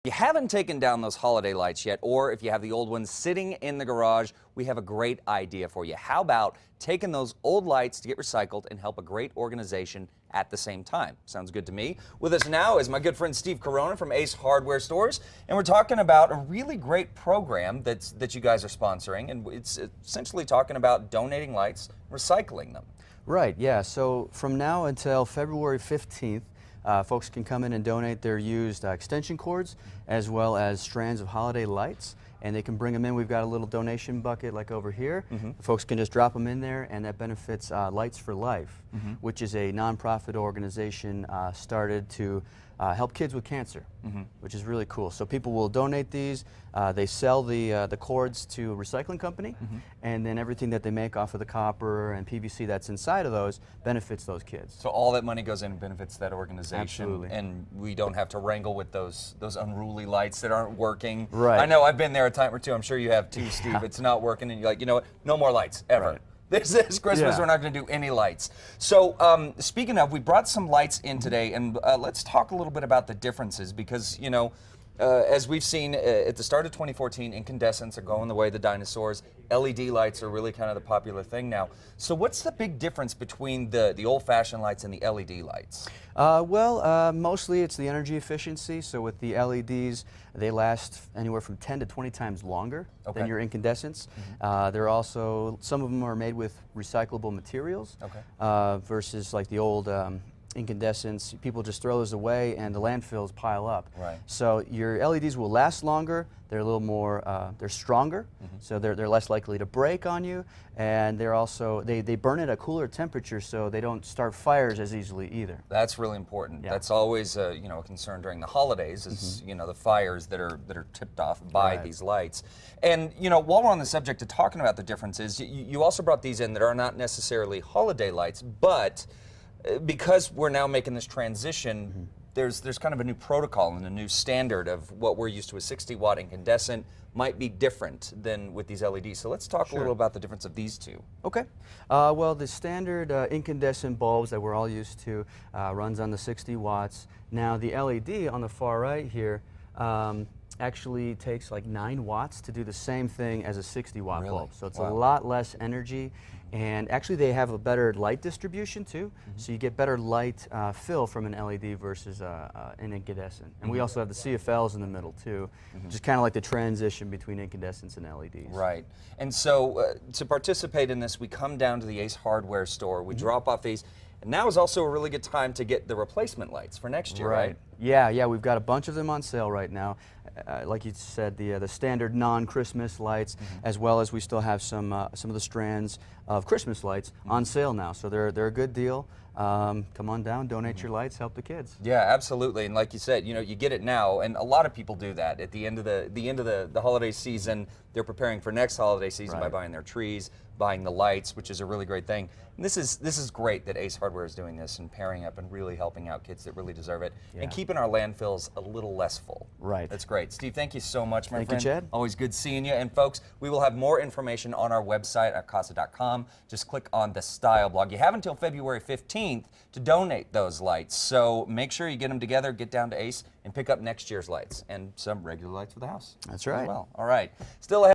If you haven't taken down those holiday lights yet, or if you have the old ones sitting in the garage, we have a great idea for you. How about taking those old lights to get recycled and help a great organization at the same time? Sounds good to me. With us now is my good friend Steve Corona from Ace Hardware Stores, and we're talking about a really great program that you guys are sponsoring, and it's essentially talking about donating lights, recycling them. Right, yeah. So from now until February 15th, folks can come in and donate their used extension cords as well as strands of holiday lights, and they can bring them in. We've got a little donation bucket like over here. Folks can just drop them in there, and that benefits Lights for Life, which is a nonprofit organization started to help kids with cancer, which is really cool. So people will donate these. They sell the cords to a recycling company, and then everything that they make off of the copper and PVC that's inside of those benefits those kids. So all that money goes in and benefits that organization. Absolutely. And we don't have to wrangle with those unruly lights that aren't working. Right. I know I've been there a time or two. I'm sure you have too, Steve. It's not working, and you're like, you know what? No more lights ever. Right. This Christmas, we're not going to do any lights. So speaking of, we brought some lights in today, and let's talk a little bit about the differences because, you know, as we've seen at the start of 2014, incandescents are going the way of the dinosaurs. LED lights are really kind of the popular thing now. So what's the big difference between the old-fashioned lights and the LED lights? Mostly it's the energy efficiency. So with the LEDs, they last anywhere from 10 to 20 times longer than your incandescents. They're also, some of them are made with recyclable materials versus like the old incandescents. People just throw those away and the landfills pile up. Right. So your LEDs will last longer. They're a little more, they're stronger, so they're less likely to break on you, and they're also, they burn at a cooler temperature, so they don't start fires as easily either. That's really important. Yeah. That's always you know, a concern during the holidays is you know, the fires that are tipped off by these lights. And you know, while we're on the subject of talking about the differences, you also brought these in that are not necessarily holiday lights, but because we're now making this transition, there's kind of a new protocol and a new standard of what we're used to. A 60-watt incandescent might be different than with these LEDs. So let's talk a little about the difference of these two. Okay. Well, the standard incandescent bulbs that we're all used to runs on the 60 watts. Now the LED on the far right here actually takes like 9 watts to do the same thing as a 60-watt bulb. So it's a lot less energy, and actually they have a better light distribution too, so you get better light fill from an LED versus an incandescent. And we also have the CFLs in the middle too, just kind of like the transition between incandescents and LEDs. Right. And so to participate in this, we come down to the Ace Hardware store, we drop off these, and now is also a really good time to get the replacement lights for next year, right? Yeah, we've got a bunch of them on sale right now. Like you said, the standard non-Christmas lights, as well as we still have some of the strands of Christmas lights on sale now. So they're a good deal. Come on down, donate your lights, help the kids. Yeah, absolutely. And like you said, you know, you get it now, and a lot of people do that at the end of the holiday season. They're preparing for next holiday season by buying their trees, buying the lights, which is a really great thing. And this is great that Ace Hardware is doing this and pairing up and really helping out kids that really deserve it and keeping our landfills a little less full. Right. That's great. Steve, thank you so much, my friend. Thank you, Chad. Always good seeing you. And folks, we will have more information on our website at casa.com. Just click on the Style blog. You have until February 15th to donate those lights. So make sure you get them together, get down to Ace, and pick up next year's lights and some regular lights for the house. That's right. Well, all right. Still ahead.